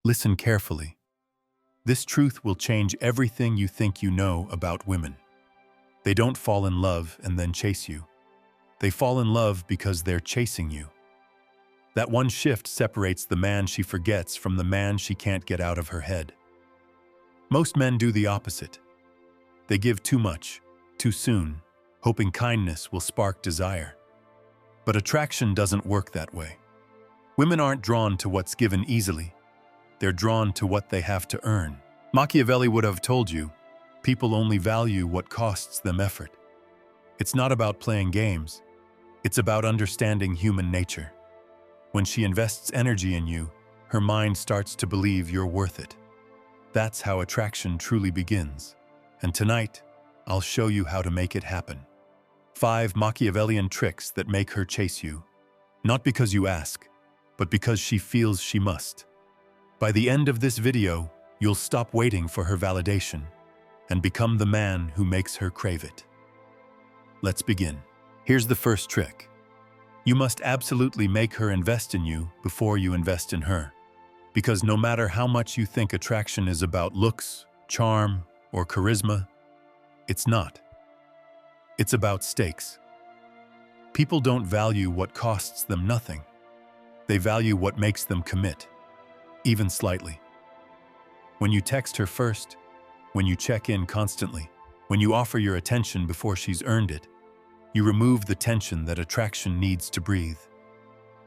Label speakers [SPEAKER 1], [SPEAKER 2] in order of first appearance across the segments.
[SPEAKER 1] Listen carefully. This truth will change everything you think you know about women. They don't fall in love and then chase you. They fall in love because they're chasing you. That one shift separates the man she forgets from the man she can't get out of her head. Most men do the opposite. They give too much, too soon, hoping kindness will spark desire. But attraction doesn't work that way. Women aren't drawn to what's given easily. They're drawn to what they have to earn. Machiavelli would have told you, people only value what costs them effort. It's not about playing games. It's about understanding human nature. When she invests energy in you, her mind starts to believe you're worth it. That's how attraction truly begins. And tonight, I'll show you how to make it happen. 5 Machiavellian tricks that make her chase you. Not because you ask, but because she feels she must. By the end of this video, you'll stop waiting for her validation and become the man who makes her crave it. Let's begin. Here's the first trick. You must absolutely make her invest in you before you invest in her. Because no matter how much you think attraction is about looks, charm, or charisma, it's not. It's about stakes. People don't value what costs them nothing. They value what makes them commit, even slightly. When you text her first, when you check in constantly, when you offer your attention before she's earned it, you remove the tension that attraction needs to breathe.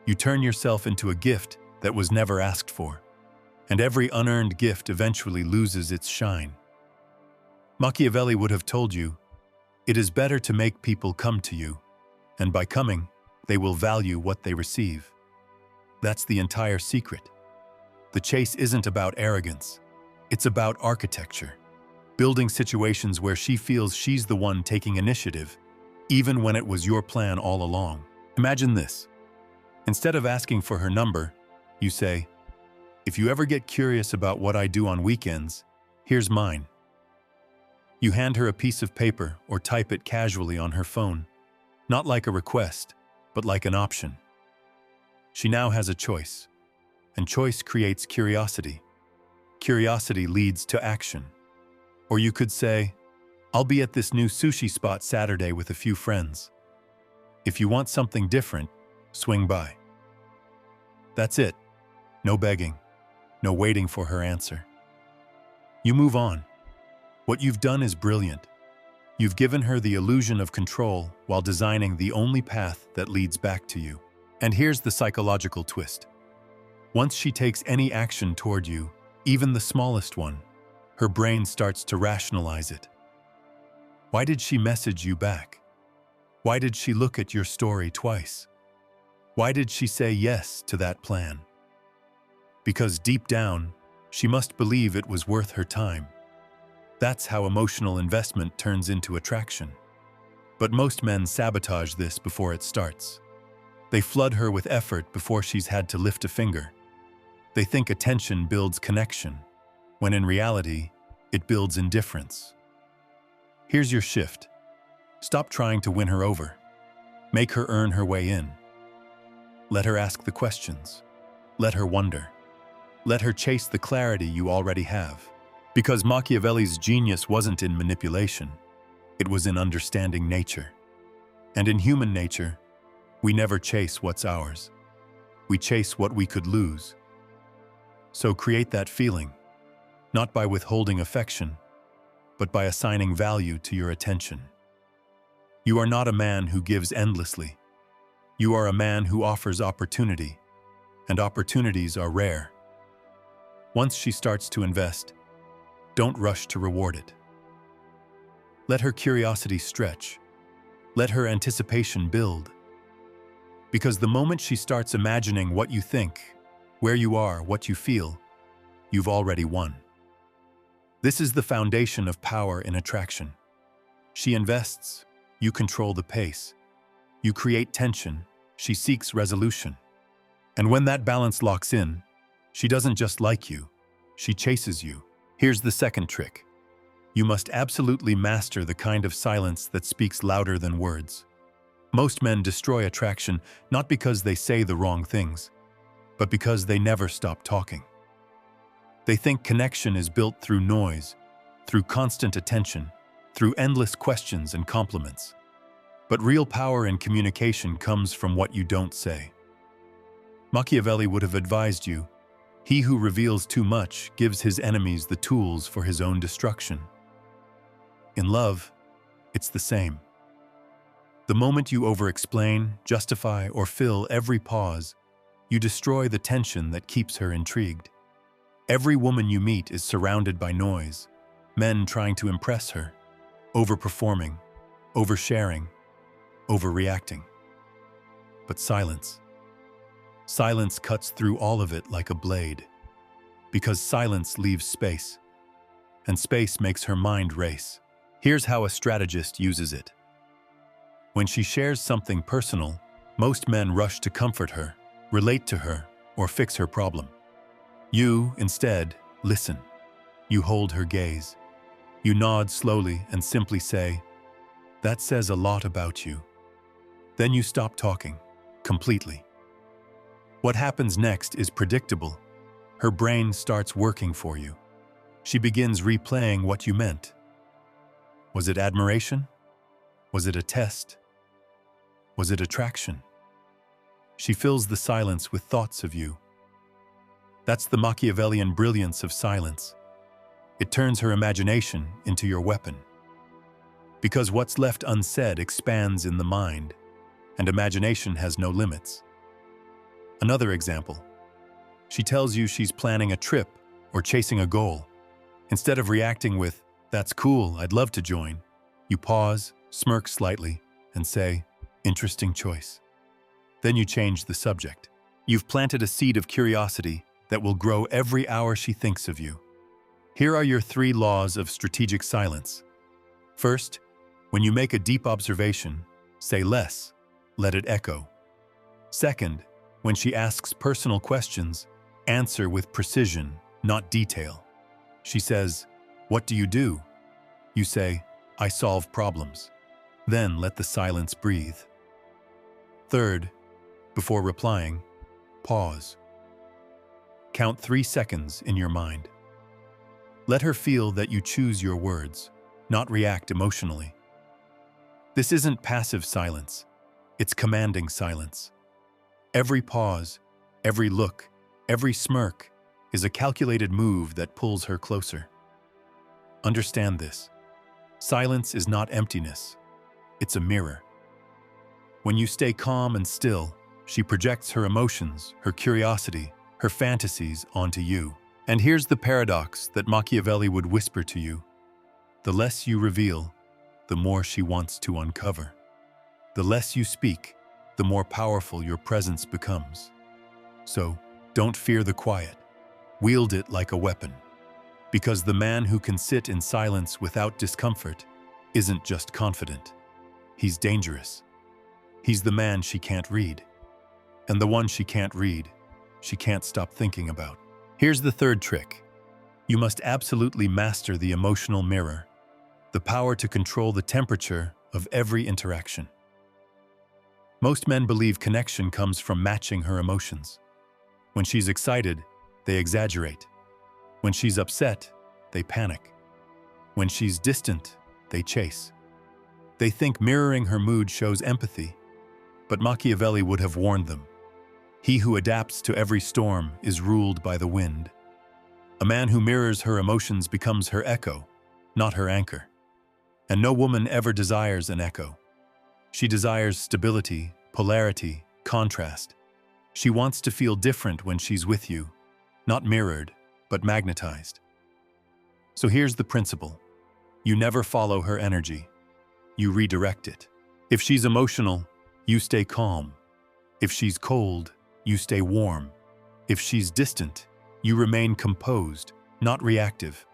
[SPEAKER 1] You turn yourself into a gift that was never asked for, and every unearned gift eventually loses its shine. Machiavelli would have told you, it is better to make people come to you, and by coming, they will value what they receive. That's the entire secret. The chase isn't about arrogance. It's about architecture. Building situations where she feels she's the one taking initiative, even when it was your plan all along. Imagine this. Instead of asking for her number, you say, if you ever get curious about what I do on weekends, here's mine. You hand her a piece of paper or type it casually on her phone, not like a request, but like an option. She now has a choice, and choice creates curiosity. Curiosity leads to action. Or you could say, I'll be at this new sushi spot Saturday with a few friends. If you want something different, swing by. That's it. No begging. No waiting for her answer. You move on. What you've done is brilliant. You've given her the illusion of control while designing the only path that leads back to you. And here's the psychological twist. Once she takes any action toward you, even the smallest one, her brain starts to rationalize it. Why did she message you back? Why did she look at your story twice? Why did she say yes to that plan? Because deep down, she must believe it was worth her time. That's how emotional investment turns into attraction. But most men sabotage this before it starts. They flood her with effort before she's had to lift a finger. They think attention builds connection, when in reality, it builds indifference. Here's your shift. Stop trying to win her over. Make her earn her way in. Let her ask the questions. Let her wonder. Let her chase the clarity you already have. Because Machiavelli's genius wasn't in manipulation. It was in understanding nature. And in human nature, we never chase what's ours. We chase what we could lose. So create that feeling, not by withholding affection, but by assigning value to your attention. You are not a man who gives endlessly. You are a man who offers opportunity, and opportunities are rare. Once she starts to invest, don't rush to reward it. Let her curiosity stretch. Let her anticipation build. Because the moment she starts imagining what you think, where you are, what you feel, you've already won. This is the foundation of power in attraction. She invests, you control the pace. You create tension, she seeks resolution. And when that balance locks in, she doesn't just like you, she chases you. Here's the second trick. You must absolutely master the kind of silence that speaks louder than words. Most men destroy attraction not because they say the wrong things, but because they never stop talking. They think connection is built through noise, through constant attention, through endless questions and compliments. But real power in communication comes from what you don't say. Machiavelli would have advised you, he who reveals too much gives his enemies the tools for his own destruction. In love, it's the same. The moment you over-explain, justify, or fill every pause, you destroy the tension that keeps her intrigued. Every woman you meet is surrounded by noise, men trying to impress her, overperforming, oversharing, overreacting. But silence. Silence cuts through all of it like a blade, because silence leaves space, and space makes her mind race. Here's how a strategist uses it. When she shares something personal, most men rush to comfort her, relate to her, or fix her problem. You, instead, listen. You hold her gaze. You nod slowly and simply say, "That says a lot about you." Then you stop talking, completely. What happens next is predictable. Her brain starts working for you. She begins replaying what you meant. Was it admiration? Was it a test? Was it attraction? She fills the silence with thoughts of you. That's the Machiavellian brilliance of silence. It turns her imagination into your weapon. Because what's left unsaid expands in the mind, and imagination has no limits. Another example. She tells you she's planning a trip or chasing a goal. Instead of reacting with, "That's cool, I'd love to join," you pause, smirk slightly, and say, "Interesting choice." Then you change the subject. You've planted a seed of curiosity that will grow every hour she thinks of you. Here are your 3 laws of strategic silence. First, when you make a deep observation, say less, let it echo. Second, when she asks personal questions, answer with precision, not detail. She says, "What do you do?" You say, "I solve problems." Then let the silence breathe. Third, before replying, pause. Count 3 seconds in your mind. Let her feel that you choose your words, not react emotionally. This isn't passive silence, it's commanding silence. Every pause, every look, every smirk is a calculated move that pulls her closer. Understand this. Silence is not emptiness, it's a mirror. When you stay calm and still, she projects her emotions, her curiosity, her fantasies onto you. And here's the paradox that Machiavelli would whisper to you. The less you reveal, the more she wants to uncover. The less you speak, the more powerful your presence becomes. So, don't fear the quiet. Wield it like a weapon. Because the man who can sit in silence without discomfort isn't just confident. He's dangerous. He's the man she can't read. And the one she can't read, she can't stop thinking about. Here's the third trick. You must absolutely master the emotional mirror, the power to control the temperature of every interaction. Most men believe connection comes from matching her emotions. When she's excited, they exaggerate. When she's upset, they panic. When she's distant, they chase. They think mirroring her mood shows empathy, but Machiavelli would have warned them. He who adapts to every storm is ruled by the wind. A man who mirrors her emotions becomes her echo, not her anchor. And no woman ever desires an echo. She desires stability, polarity, contrast. She wants to feel different when she's with you, not mirrored, but magnetized. So here's the principle. You never follow her energy. You redirect it. If she's emotional, you stay calm. If she's cold, you stay warm. If she's distant, you remain composed, not reactive.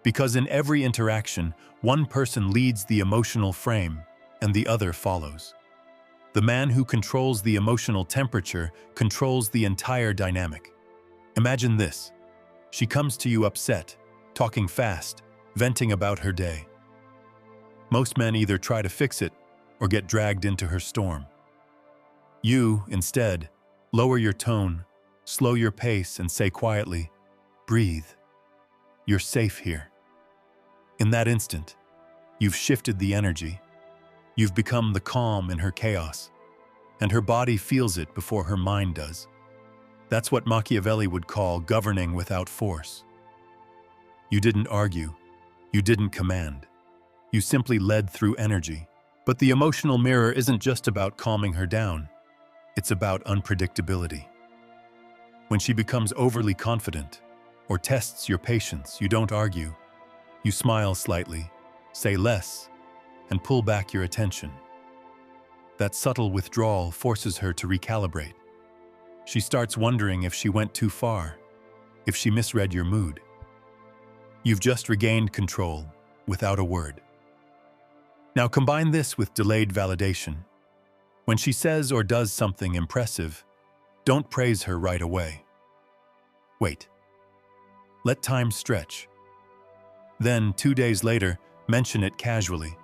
[SPEAKER 1] Because in every interaction, one person leads the emotional frame and the other follows. The man who controls the emotional temperature controls the entire dynamic. Imagine this. She comes to you upset, talking fast, venting about her day. Most men either try to fix it or get dragged into her storm. You, instead, lower your tone, slow your pace, and say quietly, "Breathe." You're safe here. In that instant, you've shifted the energy. You've become the calm in her chaos, and her body feels it before her mind does. That's what Machiavelli would call governing without force. You didn't argue. You didn't command. You simply led through energy. But the emotional mirror isn't just about calming her down. It's about unpredictability. When she becomes overly confident or tests your patience, you don't argue. You smile slightly, say less, and pull back your attention. That subtle withdrawal forces her to recalibrate. She starts wondering if she went too far, if she misread your mood. You've just regained control without a word. Now combine this with delayed validation. When she says or does something impressive, don't praise her right away. Wait. Let time stretch. Then, 2 days later, mention it casually.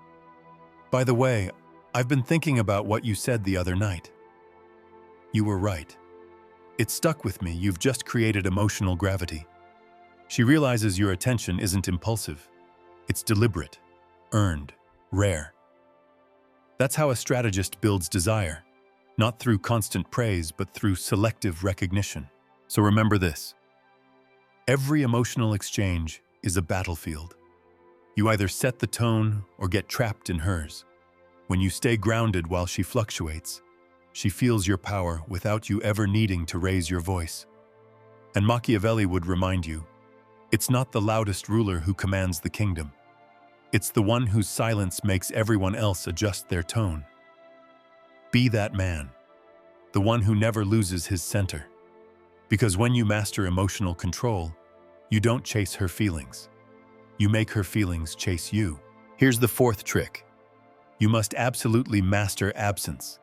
[SPEAKER 1] By the way, I've been thinking about what you said the other night. You were right. It stuck with me. You've just created emotional gravity. She realizes your attention isn't impulsive. It's deliberate, earned, rare. That's how a strategist builds desire, not through constant praise, but through selective recognition. So remember this. Every emotional exchange is a battlefield. You either set the tone or get trapped in hers. When you stay grounded while she fluctuates, she feels your power without you ever needing to raise your voice. And Machiavelli would remind you, it's not the loudest ruler who commands the kingdom. It's the one whose silence makes everyone else adjust their tone. Be that man, the one who never loses his center. Because when you master emotional control, you don't chase her feelings. You make her feelings chase you. Here's the fourth trick. You must absolutely master absence,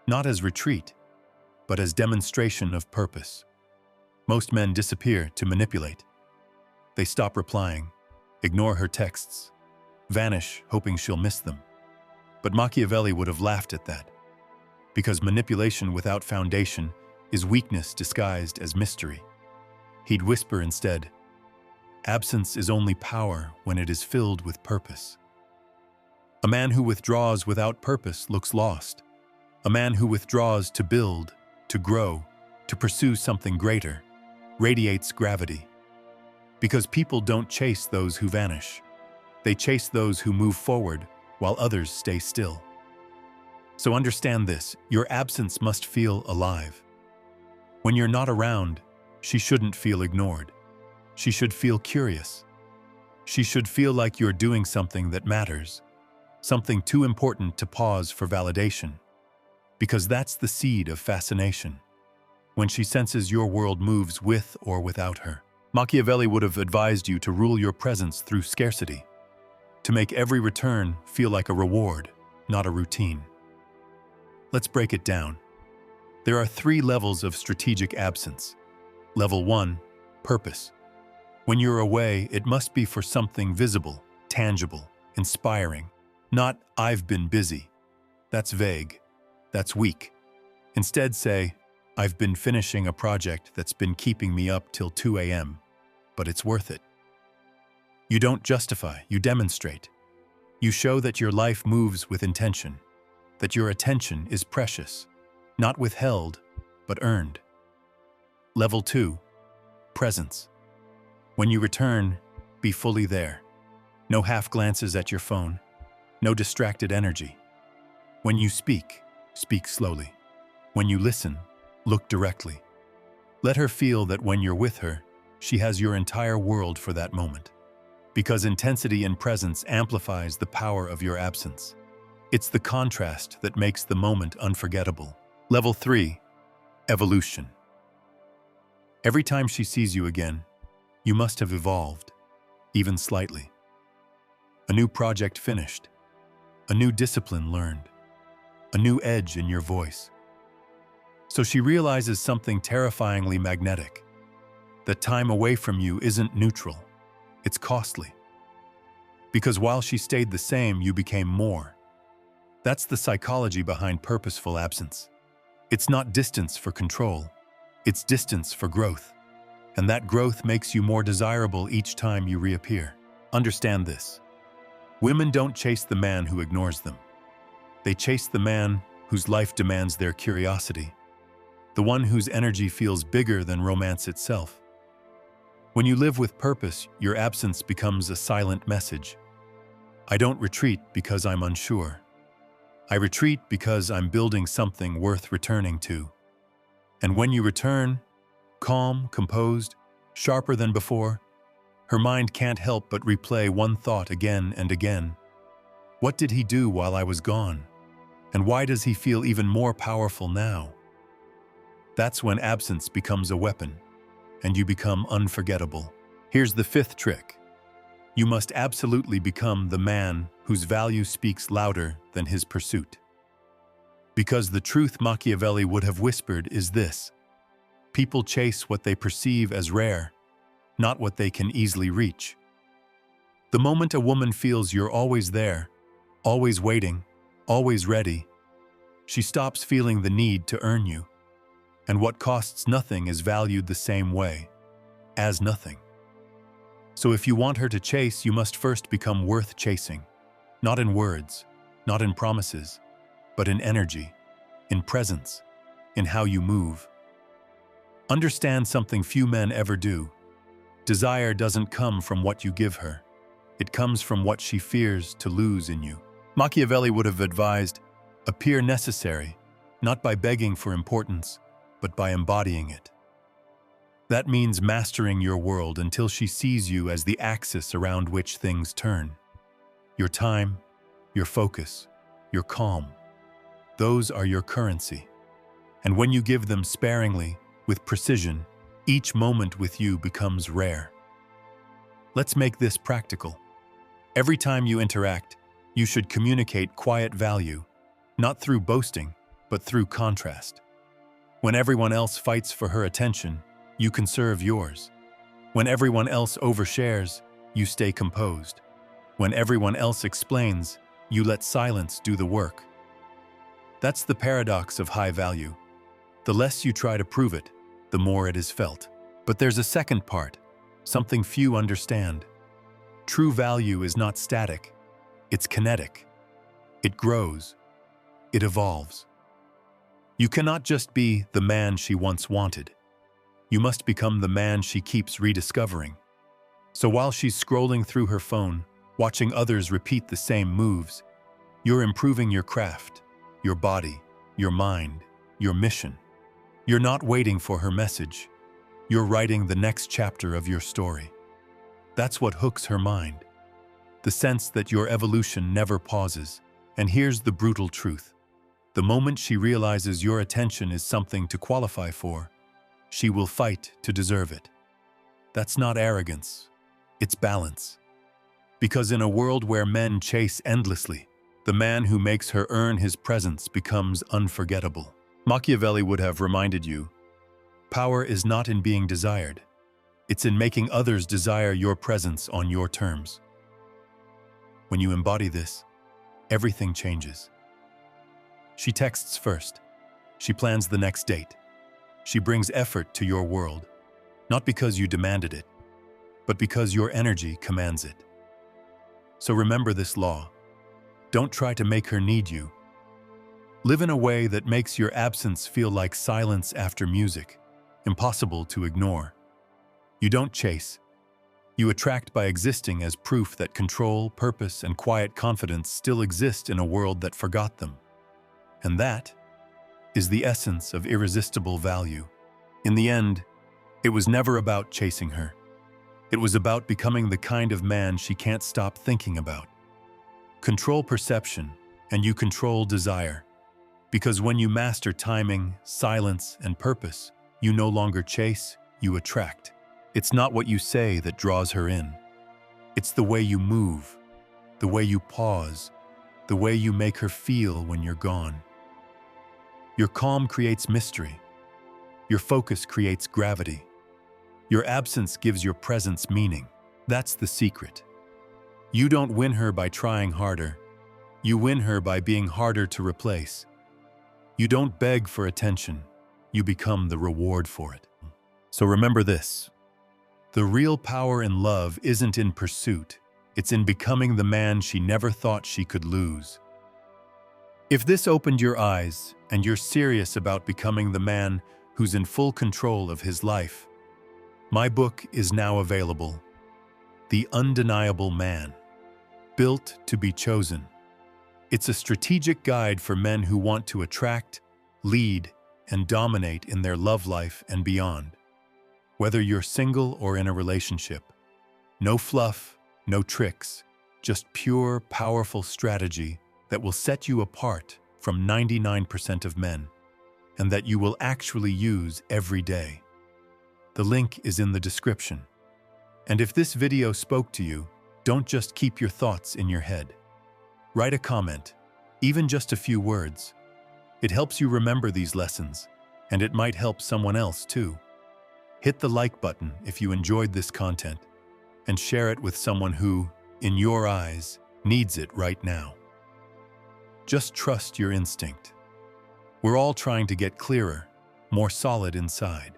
[SPEAKER 1] not as retreat, but as demonstration of purpose. Most men disappear to manipulate. They stop replying, ignore her texts, vanish hoping she'll miss them. But Machiavelli would have laughed at that, because manipulation without foundation is weakness disguised as mystery. He'd whisper instead, absence is only power when it is filled with purpose. A man who withdraws without purpose looks lost. A man who withdraws to build, to grow, to pursue something greater, radiates gravity. Because people don't chase those who vanish. They chase those who move forward while others stay still. So understand this, your absence must feel alive. When you're not around, she shouldn't feel ignored. She should feel curious. She should feel like you're doing something that matters, something too important to pause for validation. Because that's the seed of fascination. When she senses your world moves with or without her. Machiavelli would have advised you to rule your presence through scarcity, to make every return feel like a reward, not a routine. Let's break it down. There are 3 levels of strategic absence. Level 1, purpose. When you're away, it must be for something visible, tangible, inspiring. Not, I've been busy. That's vague. That's weak. Instead say, I've been finishing a project that's been keeping me up till 2 a.m., but it's worth it. You don't justify, you demonstrate. You show that your life moves with intention, that your attention is precious, not withheld, but earned. Level 2, presence. When you return, be fully there. No half glances at your phone, no distracted energy. When you speak, speak slowly. When you listen, look directly. Let her feel that when you're with her, she has your entire world for that moment. Because intensity in presence amplifies the power of your absence. It's the contrast that makes the moment unforgettable. Level 3, evolution. Every time she sees you again, you must have evolved, even slightly. A new project finished, a new discipline learned, a new edge in your voice. So she realizes something terrifyingly magnetic. That time away from you isn't neutral, it's costly. Because while she stayed the same, you became more. That's the psychology behind purposeful absence. It's not distance for control, it's distance for growth. And that growth makes you more desirable each time you reappear. Understand this. Women don't chase the man who ignores them. They chase the man whose life demands their curiosity, the one whose energy feels bigger than romance itself. When you live with purpose, your absence becomes a silent message. I don't retreat because I'm unsure. I retreat because I'm building something worth returning to. And when you return, calm, composed, sharper than before, her mind can't help but replay one thought again and again. What did he do while I was gone? And why does he feel even more powerful now? That's when absence becomes a weapon, and you become unforgettable. Here's the fifth trick. You must absolutely become the man whose value speaks louder than his pursuit. Because the truth Machiavelli would have whispered is this: people chase what they perceive as rare, not what they can easily reach. The moment a woman feels you're always there, always waiting, always ready, she stops feeling the need to earn you. And what costs nothing is valued the same way, as nothing. So if you want her to chase, you must first become worth chasing. Not in words, not in promises, but in energy, in presence, in how you move. Understand something few men ever do. Desire doesn't come from what you give her. It comes from what she fears to lose in you. Machiavelli would have advised, appear necessary, not by begging for importance, but by embodying it. That means mastering your world until she sees you as the axis around which things turn. Your time, your focus, your calm. Those are your currency. And when you give them sparingly, with precision, each moment with you becomes rare. Let's make this practical. Every time you interact, you should communicate quiet value, not through boasting, but through contrast. When everyone else fights for her attention, you conserve yours. When everyone else overshares, you stay composed. When everyone else explains, you let silence do the work. That's the paradox of high value. The less you try to prove it, the more it is felt. But there's a second part, something few understand. True value is not static, it's kinetic. It grows, it evolves. You cannot just be the man she once wanted. You must become the man she keeps rediscovering. So while she's scrolling through her phone, watching others repeat the same moves, you're improving your craft, your body, your mind, your mission. You're not waiting for her message. You're writing the next chapter of your story. That's what hooks her mind. The sense that your evolution never pauses. And here's the brutal truth. The moment she realizes your attention is something to qualify for, she will fight to deserve it. That's not arrogance, it's balance. Because in a world where men chase endlessly, the man who makes her earn his presence becomes unforgettable. Machiavelli would have reminded you, power is not in being desired. It's in making others desire your presence on your terms. When you embody this, everything changes. She texts first. She plans the next date. She brings effort to your world, not because you demanded it, but because your energy commands it. So remember this law. Don't try to make her need you. Live in a way that makes your absence feel like silence after music, impossible to ignore. You don't chase. You attract by existing as proof that control, purpose, and quiet confidence still exist in a world that forgot them. And that is the essence of irresistible value. In the end, it was never about chasing her. It was about becoming the kind of man she can't stop thinking about. Control perception, and you control desire. Because when you master timing, silence, and purpose, you no longer chase, you attract. It's not what you say that draws her in. It's the way you move, the way you pause, the way you make her feel when you're gone. Your calm creates mystery. Your focus creates gravity. Your absence gives your presence meaning. That's the secret. You don't win her by trying harder. You win her by being harder to replace. You don't beg for attention. You become the reward for it. So remember this. The real power in love isn't in pursuit, it's in becoming the man she never thought she could lose. If this opened your eyes and you're serious about becoming the man who's in full control of his life, my book is now available. The Undeniable Man, Built to be Chosen. It's a strategic guide for men who want to attract, lead, and dominate in their love life and beyond. Whether you're single or in a relationship, no fluff, no tricks, just pure, powerful strategy that will set you apart from 99% of men, and that you will actually use every day. The link is in the description. And if this video spoke to you, don't just keep your thoughts in your head. Write a comment, even just a few words. It helps you remember these lessons, and it might help someone else too. Hit the like button if you enjoyed this content, and share it with someone who, in your eyes, needs it right now. Just trust your instinct. We're all trying to get clearer, more solid inside.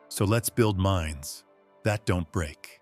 [SPEAKER 1] So let's build minds that don't break.